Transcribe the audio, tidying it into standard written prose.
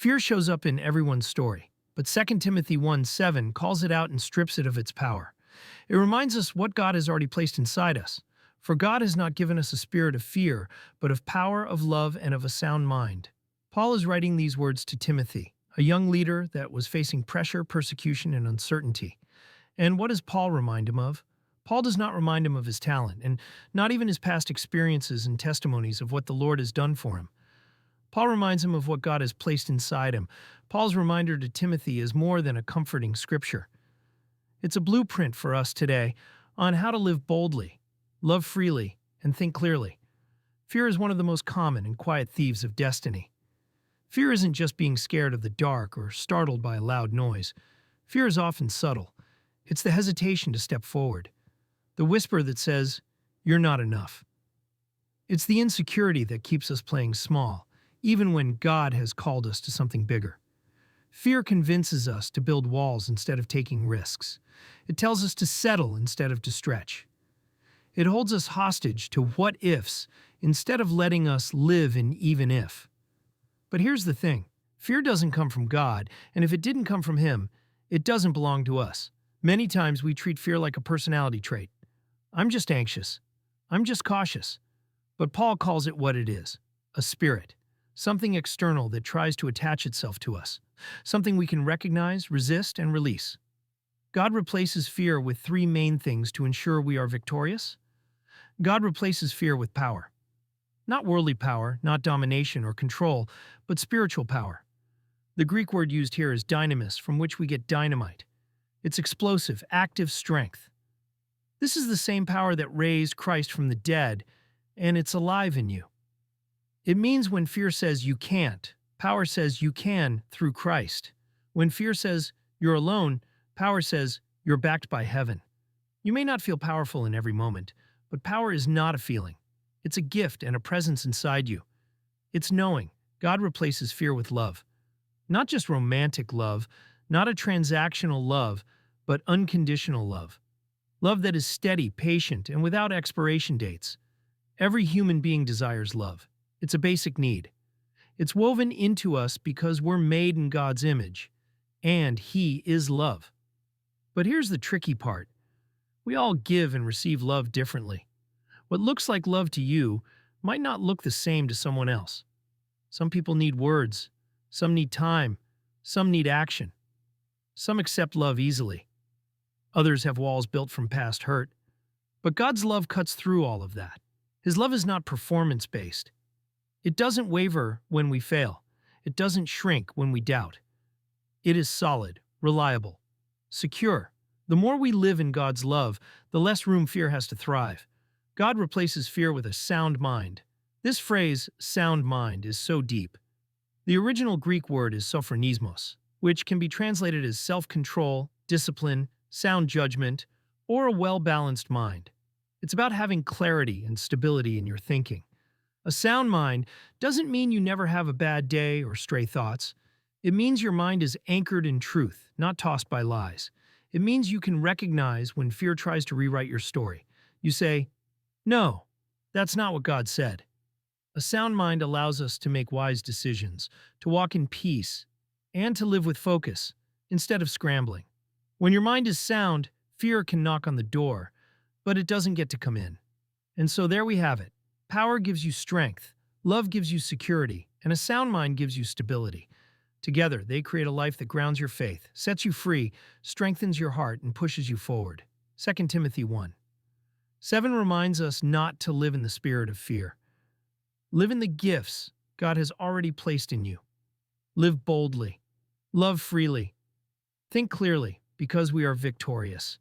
Fear shows up in everyone's story, but 2 Timothy 1:7 calls it out and strips it of its power. It reminds us what God has already placed inside us. For God has not given us a spirit of fear, but of power, of love, and of a sound mind. Paul is writing these words to Timothy, a young leader that was facing pressure, persecution, and uncertainty. And what does Paul remind him of? Paul does not remind him of his talent, and not even his past experiences and testimonies of what the Lord has done for him. Paul reminds him of what God has placed inside him. Paul's reminder to Timothy is more than a comforting scripture. It's a blueprint for us today on how to live boldly, love freely, and think clearly. Fear is one of the most common and quiet thieves of destiny. Fear isn't just being scared of the dark or startled by a loud noise. Fear is often subtle. It's the hesitation to step forward, the whisper that says, "You're not enough." It's the insecurity that keeps us playing small, even when God has called us to something bigger. Fear convinces us to build walls instead of taking risks. It tells us to settle instead of to stretch. It holds us hostage to what-ifs instead of letting us live in even if. But here's the thing. Fear doesn't come from God, and if it didn't come from Him, it doesn't belong to us. Many times we treat fear like a personality trait. I'm just anxious. I'm just cautious. But Paul calls it what it is, a spirit, something external that tries to attach itself to us, something we can recognize, resist, and release. God replaces fear with three main things to ensure we are victorious. God replaces fear with power. Not worldly power, not domination or control, but spiritual power. The Greek word used here is dynamis, from which we get dynamite. It's explosive, active strength. This is the same power that raised Christ from the dead, and it's alive in you. It means when fear says you can't, power says you can through Christ. When fear says you're alone, power says you're backed by heaven. You may not feel powerful in every moment, but power is not a feeling. It's a gift and a presence inside you. It's knowing. God replaces fear with love. Not just romantic love, not a transactional love, but unconditional love. Love that is steady, patient, and without expiration dates. Every human being desires love. It's a basic need. It's woven into us because we're made in God's image, and He is love. But here's the tricky part. We all give and receive love differently. What looks like love to you might not look the same to someone else. Some people need words, some need time, some need action. Some accept love easily. Others have walls built from past hurt. But God's love cuts through all of that. His love is not performance-based. It doesn't waver when we fail. It doesn't shrink when we doubt. It is solid, reliable, secure. The more we live in God's love, the less room fear has to thrive. God replaces fear with a sound mind. This phrase, sound mind, is so deep. The original Greek word is sophronismos, which can be translated as self-control, discipline, sound judgment, or a well-balanced mind. It's about having clarity and stability in your thinking. A sound mind doesn't mean you never have a bad day or stray thoughts. It means your mind is anchored in truth, not tossed by lies. It means you can recognize when fear tries to rewrite your story. You say, "No, that's not what God said." A sound mind allows us to make wise decisions, to walk in peace, and to live with focus, instead of scrambling. When your mind is sound, fear can knock on the door, but it doesn't get to come in. And so there we have it. Power gives you strength, love gives you security, and a sound mind gives you stability. Together, they create a life that grounds your faith, sets you free, strengthens your heart, and pushes you forward. 2 Timothy 1:7 reminds us not to live in the spirit of fear. Live in the gifts God has already placed in you. Live boldly. Love freely. Think clearly, because we are victorious.